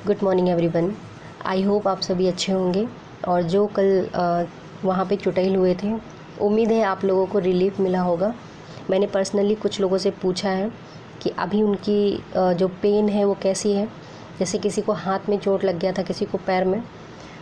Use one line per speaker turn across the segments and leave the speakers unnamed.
Good morning everyone. I hope आप सभी अच्छे होंगे। और जो कल वहाँ पे चुटैल हुए थे, उम्मीद है आप लोगों को रिलीफ मिला होगा। मैंने पर्सनली कुछ लोगों से पूछा है कि अभी उनकी जो पेन है वो कैसी है। जैसे किसी को हाथ में चोट लग गया था, किसी को पैर में,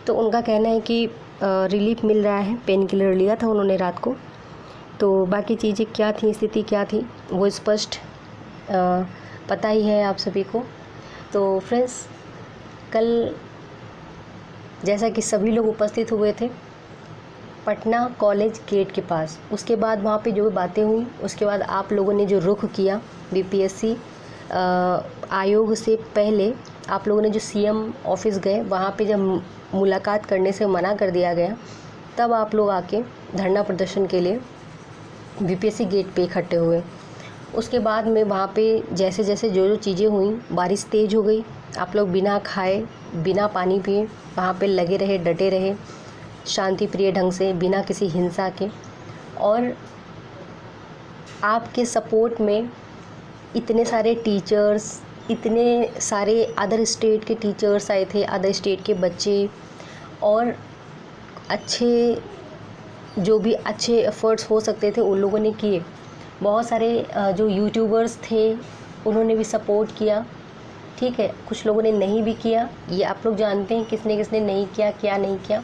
तो उनका कहना है कि रिलीफ मिल रहा है। पेन किलर लिया था उन्होंने रात को, तो बाकी चीज़ें क्या थी, स्थिति क्या थी, वो स्पष्ट पता ही है आप सभी को। तो फ्रेंड्स, कल जैसा कि सभी लोग उपस्थित हुए थे पटना कॉलेज गेट के पास, उसके बाद वहाँ पे जो बातें हुई, उसके बाद आप लोगों ने जो रुख किया बीपीएससी आयोग से पहले, आप लोगों ने जो सीएम ऑफिस गए, वहाँ पे जब मुलाकात करने से मना कर दिया गया, तब आप लोग आके धरना प्रदर्शन के लिए बीपीएससी गेट पे इकट्ठे हुए। उसके बाद में वहाँ पे जैसे जैसे जो चीज़ें हुई, बारिश तेज़ हो गई, आप लोग बिना खाए बिना पानी पिए वहाँ पे लगे रहे, डटे रहे, शांति प्रिय ढंग से, बिना किसी हिंसा के। और आपके सपोर्ट में इतने सारे टीचर्स, इतने सारे अदर स्टेट के टीचर्स आए थे, अदर स्टेट के बच्चे, और अच्छे जो भी अच्छे एफ़र्ट्स हो सकते थे उन लोगों ने किए। बहुत सारे जो यूट्यूबर्स थे उन्होंने भी सपोर्ट किया, ठीक है। कुछ लोगों ने नहीं भी किया, ये आप लोग जानते हैं किसने किसने नहीं किया, क्या नहीं किया।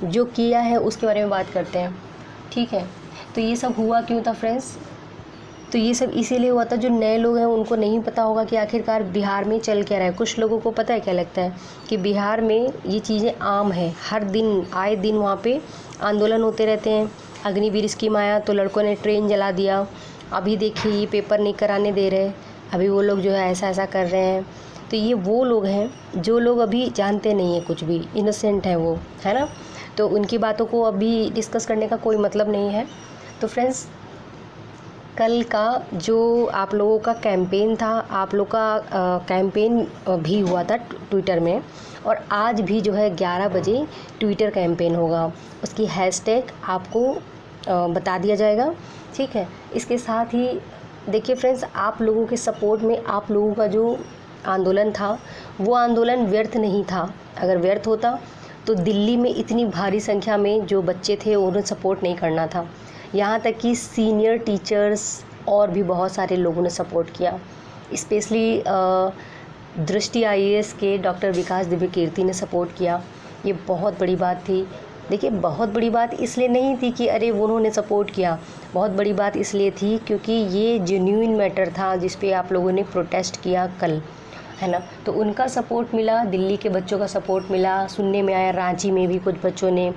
जो किया है उसके बारे में बात करते हैं, ठीक है। तो ये सब हुआ क्यों था फ्रेंड्स? तो ये सब इसीलिए हुआ था, जो नए लोग हैं उनको नहीं पता होगा कि आखिरकार बिहार में चल क्या रहा है। कुछ लोगों को पता है क्या लगता है कि बिहार में ये चीज़ें आम है, हर दिन आए दिन वहाँ पे आंदोलन होते रहते हैं। अग्निवीर स्कीम आया तो लड़कों ने ट्रेन जला दिया, अभी देखिए ये पेपर नहीं कराने दे रहे, अभी वो लोग जो है ऐसा ऐसा कर रहे हैं। तो ये वो लोग हैं जो लोग अभी जानते नहीं हैं कुछ भी, इनोसेंट है वो, है ना। तो उनकी बातों को अभी डिस्कस करने का कोई मतलब नहीं है। तो फ्रेंड्स, कल का जो आप लोगों का कैंपेन था, आप लोग का कैंपेन भी हुआ था ट्विटर में, और आज भी जो है 11 बजे ट्विटर कैंपेन होगा। उसकी हैशटैग आपको बता दिया जाएगा, ठीक है। इसके साथ ही देखिए फ्रेंड्स, आप लोगों के सपोर्ट में आप लोगों का जो आंदोलन था, वो आंदोलन व्यर्थ नहीं था। अगर व्यर्थ होता तो दिल्ली में इतनी भारी संख्या में जो बच्चे थे उन्हें सपोर्ट नहीं करना था। यहाँ तक कि सीनियर टीचर्स और भी बहुत सारे लोगों ने सपोर्ट किया। स्पेशली दृष्टि आईएएस के डॉक्टर विकास दिव्य कीर्ति ने सपोर्ट किया। ये बहुत बड़ी बात थी। देखिए, बहुत बड़ी बात इसलिए नहीं थी कि अरे उन्होंने सपोर्ट किया, बहुत बड़ी बात इसलिए थी क्योंकि ये जेन्युइन मैटर था जिस पे आप लोगों ने प्रोटेस्ट किया कल, है ना। तो उनका सपोर्ट मिला, दिल्ली के बच्चों का सपोर्ट मिला। सुनने में आया रांची में भी कुछ बच्चों ने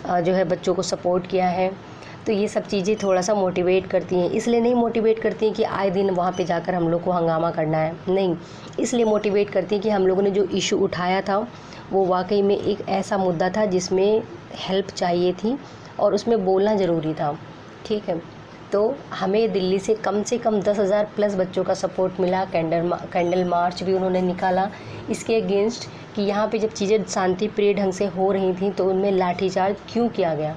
जो है बच्चों को सपोर्ट किया है। तो ये सब चीज़ें थोड़ा सा मोटिवेट करती हैं। इसलिए नहीं मोटिवेट करती हैं कि आए दिन वहाँ पे जाकर हम लोग को हंगामा करना है, नहीं। इसलिए मोटिवेट करती हैं कि हम लोगों ने जो इशू उठाया था वो वाकई में एक ऐसा मुद्दा था जिसमें हेल्प चाहिए थी और उसमें बोलना ज़रूरी था, ठीक है। तो हमें दिल्ली से कम 10,000 प्लस बच्चों का सपोर्ट मिला। कैंडल मार्च भी उन्होंने निकाला इसके अगेंस्ट कि यहाँ पे जब चीज़ें शांति प्रिय ढंग से हो रही थी तो उनमें लाठीचार्ज क्यों किया गया,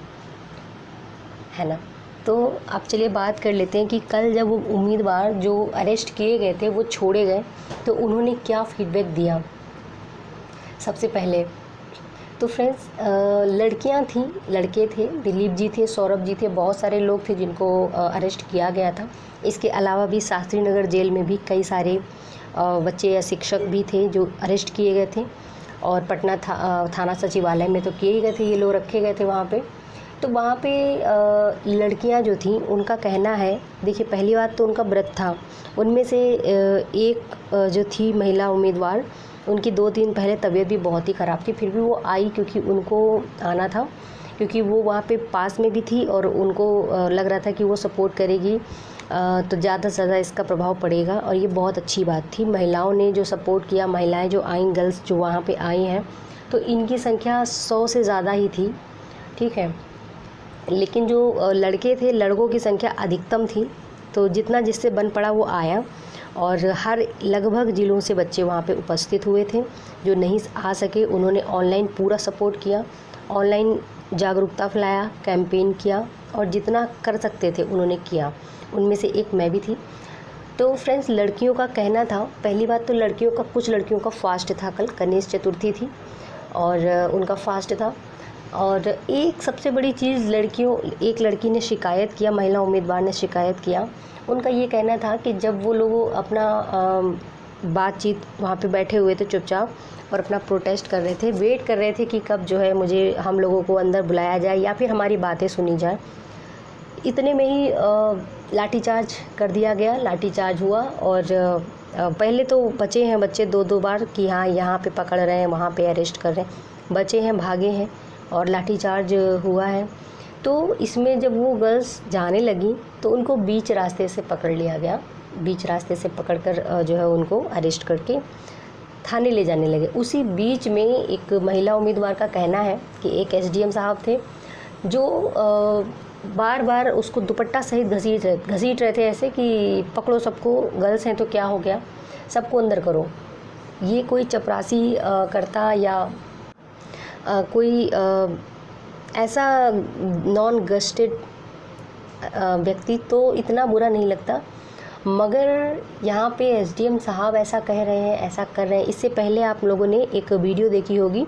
है ना। तो अब चलिए बात कर लेते हैं कि कल जब वो उम्मीदवार जो अरेस्ट किए गए थे वो छोड़े गए तो उन्होंने क्या फीडबैक दिया। सबसे पहले तो फ्रेंड्स, लड़कियां थीं, लड़के थे, दिलीप जी थे, सौरभ जी थे, बहुत सारे लोग थे जिनको अरेस्ट किया गया था। इसके अलावा भी शास्त्री नगर जेल में भी कई सारे बच्चे या शिक्षक भी थे जो अरेस्ट किए गए थे, और पटना थाना सचिवालय में तो किए गए थे, ये लोग रखे गए थे वहाँ पे। तो वहाँ पे लड़कियाँ जो थीं उनका कहना है, देखिए पहली बात तो उनका व्रत था। उनमें से एक जो थी महिला उम्मीदवार, उनकी 2 दिन पहले तबीयत भी बहुत ही ख़राब थी, फिर भी वो आई क्योंकि उनको आना था, क्योंकि वो वहाँ पे पास में भी थी और उनको लग रहा था कि वो सपोर्ट करेगी तो ज़्यादा से ज़्यादा इसका प्रभाव पड़ेगा। और ये बहुत अच्छी बात थी, महिलाओं ने जो सपोर्ट किया, महिलाएं जो आई, गर्ल्स जो वहाँ पे आई हैं, तो इनकी संख्या 100 से ज़्यादा ही थी, ठीक है। लेकिन जो लड़के थे, लड़कों की संख्या अधिकतम थी, तो जितना जिससे बन पड़ा वो आया। और हर लगभग ज़िलों से बच्चे वहाँ पे उपस्थित हुए थे। जो नहीं आ सके उन्होंने ऑनलाइन पूरा सपोर्ट किया, ऑनलाइन जागरूकता फैलाया, कैंपेन किया, और जितना कर सकते थे उन्होंने किया। उनमें से एक मैं भी थी। तो फ्रेंड्स, लड़कियों का कहना था, पहली बात तो कुछ लड़कियों का फास्ट था, कल गणेश चतुर्थी थी और उनका फास्ट था। और एक सबसे बड़ी चीज़, एक लड़की ने शिकायत किया, महिला उम्मीदवार ने शिकायत किया। उनका ये कहना था कि जब वो लोग अपना बातचीत वहाँ पे बैठे हुए थे चुपचाप और अपना प्रोटेस्ट कर रहे थे, वेट कर रहे थे कि कब जो है हम लोगों को अंदर बुलाया जाए या फिर हमारी बातें सुनी जाए, इतने में ही लाठीचार्ज कर दिया गया। लाठीचार्ज हुआ और पहले तो बचे हैं बच्चे दो बार कि हाँ यहाँ पे पकड़ रहे हैं, वहाँ पे अरेस्ट कर रहे हैं, बचे हैं, भागे हैं और लाठीचार्ज हुआ है। तो इसमें जब वो गर्ल्स जाने लगी तो उनको बीच रास्ते से पकड़ लिया गया, बीच रास्ते से पकड़कर जो है उनको अरेस्ट करके थाने ले जाने लगे। उसी बीच में एक महिला उम्मीदवार का कहना है कि एक एसडीएम साहब थे जो बार बार उसको दुपट्टा सहित घसीट रहे थे, ऐसे कि पकड़ो सबको, गर्ल्स हैं तो क्या हो गया, सबको अंदर करो। ये कोई चपरासी करता या कोई ऐसा नॉन गस्टेड व्यक्ति तो इतना बुरा नहीं लगता, मगर यहाँ पे एसडीएम साहब ऐसा कह रहे हैं, ऐसा कर रहे हैं। इससे पहले आप लोगों ने एक वीडियो देखी होगी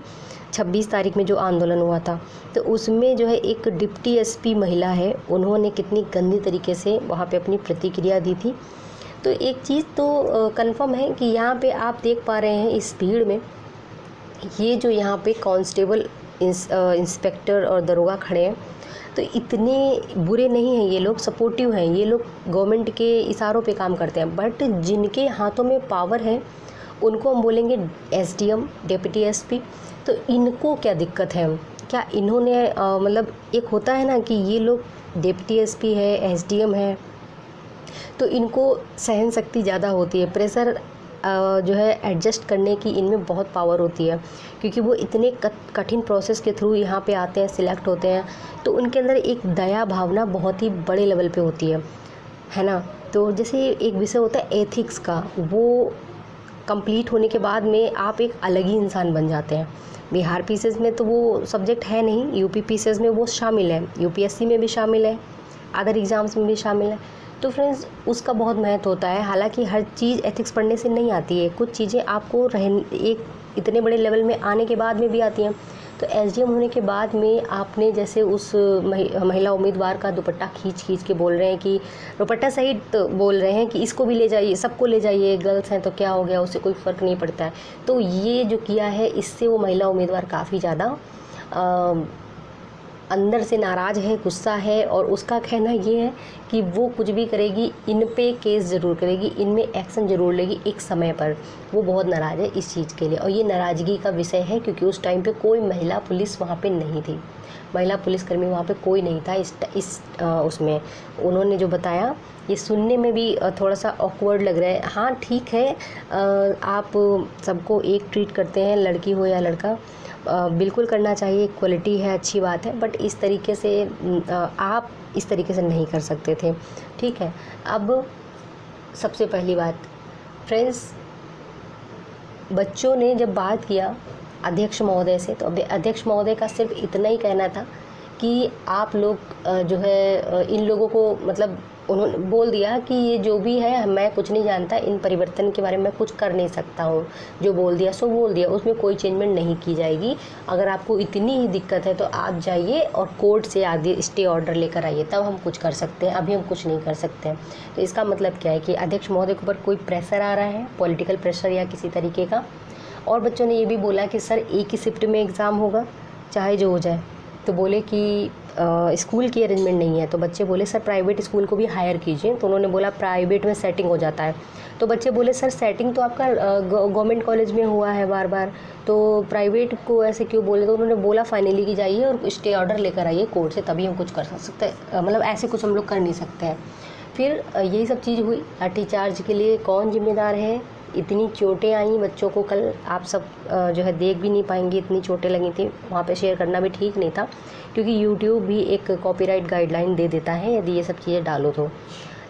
26 तारीख में जो आंदोलन हुआ था, तो उसमें जो है एक डिप्टी एसपी महिला है, उन्होंने कितनी गंदी तरीके से वहाँ पे अपनी प्रतिक्रिया दी थी। तो एक चीज़ तो कंफर्म है कि यहाँ पे आप देख पा रहे हैं इस भीड़ में, ये जो यहाँ पे कांस्टेबल, इंस्पेक्टर और दरोगा खड़े हैं, तो इतने बुरे नहीं हैं ये लोग, सपोर्टिव हैं ये लोग, गवर्नमेंट के इशारों पे काम करते हैं। बट जिनके हाथों में पावर है उनको हम बोलेंगे एसडीएम, डिप्टी एसपी। तो इनको क्या दिक्कत है, क्या इन्होंने मतलब एक होता है ना कि ये लोग डिप्टी एसपी है, एसडीएम है, तो इनको सहन शक्ति ज़्यादा होती है, प्रेशर जो है एडजस्ट करने की इनमें बहुत पावर होती है, क्योंकि वो इतने कठिन प्रोसेस के थ्रू यहाँ पे आते हैं, सिलेक्ट होते हैं, तो उनके अंदर एक दया भावना बहुत ही बड़े लेवल पे होती है ना। तो जैसे एक विषय होता है एथिक्स का, वो कंप्लीट होने के बाद में आप एक अलग ही इंसान बन जाते हैं। बिहार पीसेस में तो वो सब्जेक्ट है नहीं, यूपी पीसेस में वो शामिल है, यूपीएससी में भी शामिल है, अदर एग्ज़ाम्स में भी शामिल है। तो फ्रेंड्स, उसका बहुत महत्व होता है। हालांकि हर चीज़ एथिक्स पढ़ने से नहीं आती है, कुछ चीज़ें आपको एक इतने बड़े लेवल में आने के बाद में भी आती हैं। तो एसडीएम होने के बाद में आपने जैसे उस महिला उम्मीदवार का दुपट्टा खींच के बोल रहे हैं कि दुपट्टा सहित बोल रहे हैं कि इसको भी ले जाइए, सबको ले जाइए, गर्ल्स हैं तो क्या हो गया, उससे कोई फ़र्क नहीं पड़ता है। तो ये जो किया है, इससे वो महिला उम्मीदवार काफ़ी ज़्यादा अंदर से नाराज़ है, गुस्सा है, और उसका कहना ये है कि वो कुछ भी करेगी, इन पे केस ज़रूर करेगी, इनमें एक्शन ज़रूर लेगी एक समय पर। वो बहुत नाराज़ है इस चीज़ के लिए, और ये नाराज़गी का विषय है क्योंकि उस टाइम पे कोई महिला पुलिस वहाँ पे नहीं थी, महिला पुलिसकर्मी वहाँ पे कोई नहीं था। उसमें उन्होंने जो बताया, ये सुनने में भी थोड़ा सा ऑकवर्ड लग रहा है। हाँ ठीक है, आप सबको एक ट्रीट करते हैं, लड़की हो या लड़का, बिल्कुल करना चाहिए, क्वालिटी है, अच्छी बात है, बट इस तरीके से आप इस तरीके से नहीं कर सकते थे, ठीक है। अब सबसे पहली बात फ्रेंड्स, बच्चों ने जब बात किया अध्यक्ष महोदय से, तो अध्यक्ष महोदय का सिर्फ इतना ही कहना था कि आप लोग जो है इन लोगों को, मतलब उन्होंने बोल दिया कि ये जो भी है मैं कुछ नहीं जानता, इन परिवर्तन के बारे में मैं कुछ कर नहीं सकता हूँ, जो बोल दिया सो बोल दिया, उसमें कोई चेंजमेंट नहीं की जाएगी। अगर आपको इतनी ही दिक्कत है तो आप जाइए और कोर्ट से आगे स्टे ऑर्डर लेकर आइए, तब हम कुछ कर सकते हैं, अभी हम कुछ नहीं कर सकते हैं। तो इसका मतलब क्या है कि अध्यक्ष महोदय के ऊपर कोई प्रेशर आ रहा है, पॉलिटिकल प्रेशर या किसी तरीके का। और बच्चों ने ये भी बोला कि सर एक ही शिफ्ट में एग्ज़ाम होगा, चाहे जो हो जाए। तो बोले कि स्कूल की अरेंजमेंट नहीं है, तो बच्चे बोले सर प्राइवेट स्कूल को भी हायर कीजिए। तो उन्होंने बोला प्राइवेट में सेटिंग हो जाता है। तो बच्चे बोले सर सेटिंग तो आपका गवर्नमेंट कॉलेज में हुआ है बार बार, तो प्राइवेट को ऐसे क्यों बोले। तो उन्होंने बोला फाइनली कि जाइए और स्टे ऑर्डर लेकर आइए कोर्ट से, तभी हम कुछ कर सकते हैं, मतलब ऐसे कुछ हम लोग कर नहीं सकते हैं। फिर यही सब चीज़ हुई। लाठीचार्ज के लिए कौन जिम्मेदार है, इतनी चोटें आई बच्चों को, कल आप सब जो है देख भी नहीं पाएंगे, इतनी चोटें लगी थी। वहाँ पे शेयर करना भी ठीक नहीं था, क्योंकि यूट्यूब भी एक कॉपीराइट गाइडलाइन दे देता है यदि ये सब चीज़ें डालो तो,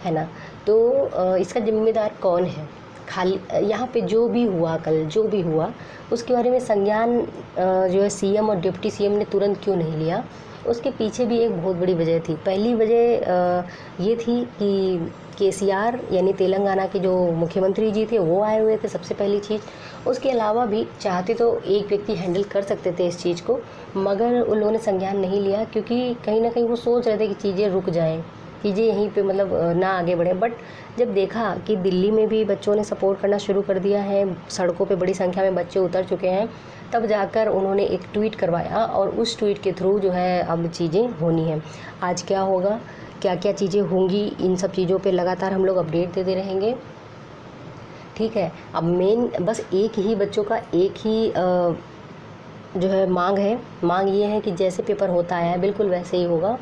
है ना। तो इसका जिम्मेदार कौन है, खाली यहाँ पे जो भी हुआ, कल जो भी हुआ उसके बारे में संज्ञान जो है सीएम और डिप्टी सीएम ने तुरंत क्यों नहीं लिया। उसके पीछे भी एक बहुत बड़ी वजह थी। पहली वजह ये थी कि केसीआर यानी तेलंगाना के जो मुख्यमंत्री जी थे वो आए हुए थे, सबसे पहली चीज़। उसके अलावा भी चाहते तो एक व्यक्ति हैंडल कर सकते थे इस चीज़ को, मगर उन लोगों ने संज्ञान नहीं लिया, क्योंकि कहीं ना कहीं वो सोच रहे थे कि चीज़ें रुक जाएं, चीज़ें यहीं पे मतलब ना आगे बढ़े। बट जब देखा कि दिल्ली में भी बच्चों ने सपोर्ट करना शुरू कर दिया है, सड़कों पे बड़ी संख्या में बच्चे उतर चुके हैं, तब जाकर उन्होंने एक ट्वीट करवाया और उस ट्वीट के थ्रू जो है अब चीज़ें होनी हैं। आज क्या होगा, क्या क्या चीज़ें होंगी, इन सब चीज़ों पे लगातार हम लोग अपडेट देते रहेंगे, ठीक है। अब मेन बस एक ही बच्चों का एक ही जो है मांग ये है कि जैसे पेपर होता आया है बिल्कुल वैसे ही होगा,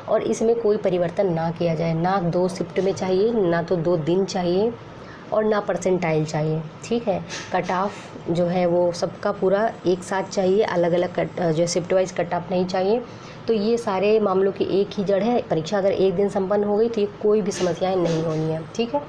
और इसमें कोई परिवर्तन ना किया जाए, ना 2 शिफ्ट में चाहिए, ना तो 2 दिन चाहिए, और ना परसेंटाइल चाहिए, ठीक है। कट ऑफ जो है वो सबका पूरा एक साथ चाहिए, अलग अलग जो शिफ्ट वाइज कट ऑफ नहीं चाहिए। तो ये सारे मामलों की एक ही जड़ है। परीक्षा अगर एक दिन संपन्न हो गई तो ये कोई भी समस्याएं नहीं होनी है, ठीक है।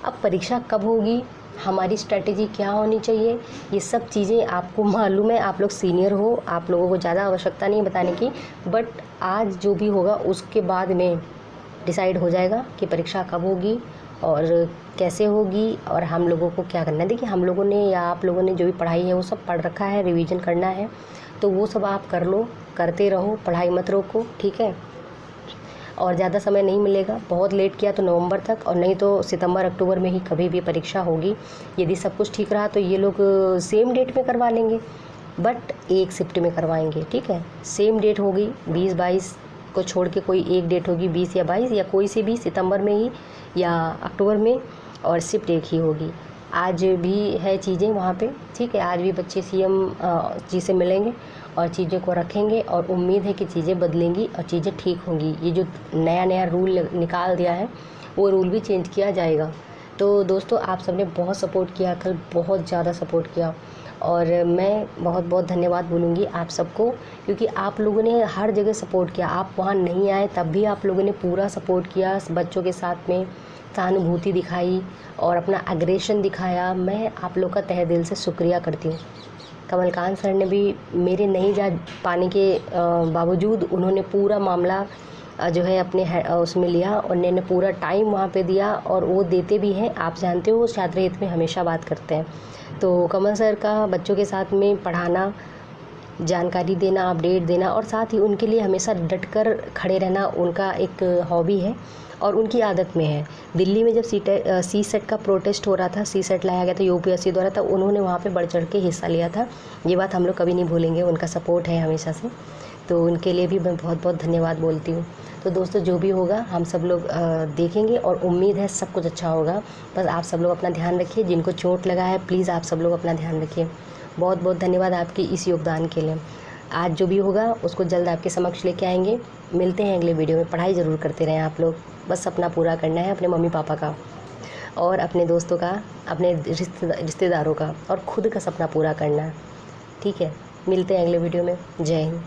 अब परीक्षा कब होगी, हमारी स्ट्रैटेजी क्या होनी चाहिए, ये सब चीज़ें आपको मालूम है, आप लोग सीनियर हो, आप लोगों को ज़्यादा आवश्यकता नहीं बताने की। बट आज जो भी होगा उसके बाद में डिसाइड हो जाएगा कि परीक्षा कब होगी और कैसे होगी और हम लोगों को क्या करना है। देखिए, हम लोगों ने या आप लोगों ने जो भी पढ़ाई है वो सब पढ़ रखा है, रिवीजन करना है तो वो सब आप कर लो, करते रहो, पढ़ाई मत रोको, ठीक है। और ज़्यादा समय नहीं मिलेगा, बहुत लेट किया तो नवंबर तक, और नहीं तो सितंबर अक्टूबर में ही कभी भी परीक्षा होगी। यदि सब कुछ ठीक रहा तो ये लोग सेम डेट में करवा लेंगे, बट एक शिफ्ट में करवाएंगे, ठीक है। सेम डेट होगी 20-22 को छोड़ के कोई एक डेट होगी 20 या 22 या कोई सी भी, सितंबर में ही या अक्टूबर में, और शिफ्ट एक ही होगी। आज भी है चीज़ें वहाँ पे, ठीक है। आज भी बच्चे सीएम जी से मिलेंगे और चीज़ों को रखेंगे, और उम्मीद है कि चीज़ें बदलेंगी और चीज़ें ठीक होंगी। ये जो नया नया रूल निकाल दिया है वो रूल भी चेंज किया जाएगा। तो दोस्तों, आप सबने बहुत सपोर्ट किया, कल बहुत ज़्यादा सपोर्ट किया, और मैं बहुत बहुत धन्यवाद बोलूँगी आप सबको, क्योंकि आप लोगों ने हर जगह सपोर्ट किया। आप वहाँ नहीं आए तब भी आप लोगों ने पूरा सपोर्ट किया, बच्चों के साथ में सहानुभूति दिखाई और अपना एग्रेशन दिखाया। मैं आप लोग का तहे दिल से शुक्रिया करती हूँ। कमलकांत सर ने भी मेरे नहीं जा पाने के बावजूद उन्होंने पूरा मामला जो है अपने उसमें लिया, और उन्होंने पूरा टाइम वहाँ पे दिया, और वो देते भी हैं। आप जानते हो वो छात्र हित में हमेशा बात करते हैं। तो कमल सर का बच्चों के साथ में पढ़ाना, जानकारी देना, अपडेट देना, और साथ ही उनके लिए हमेशा डटकर खड़े रहना उनका एक हॉबी है और उनकी आदत में है। दिल्ली में जब सी सेट का प्रोटेस्ट हो रहा था, सी सेट लाया गया था यूपीएससी द्वारा, तब उन्होंने वहाँ पे बढ़ चढ़ के हिस्सा लिया था। ये बात हम लोग कभी नहीं भूलेंगे, उनका सपोर्ट है हमेशा से, तो उनके लिए भी मैं बहुत बहुत धन्यवाद बोलती हूँ। तो दोस्तों, जो भी होगा हम सब लोग देखेंगे, और उम्मीद है सब कुछ अच्छा होगा। बस आप सब लोग अपना ध्यान रखिए, जिनको चोट लगा है प्लीज़ आप सब लोग अपना ध्यान रखिए। बहुत बहुत धन्यवाद आपके इस योगदान के लिए। आज जो भी होगा उसको जल्द आपके समक्ष लेके आएंगे। मिलते हैं अगले वीडियो में। पढ़ाई ज़रूर करते रहें आप लोग, बस सपना पूरा करना है अपने मम्मी पापा का, और अपने दोस्तों का, अपने रिश्तेदारों का, और खुद का सपना पूरा करना है, ठीक है। मिलते हैं अगले वीडियो में। जय हिंद।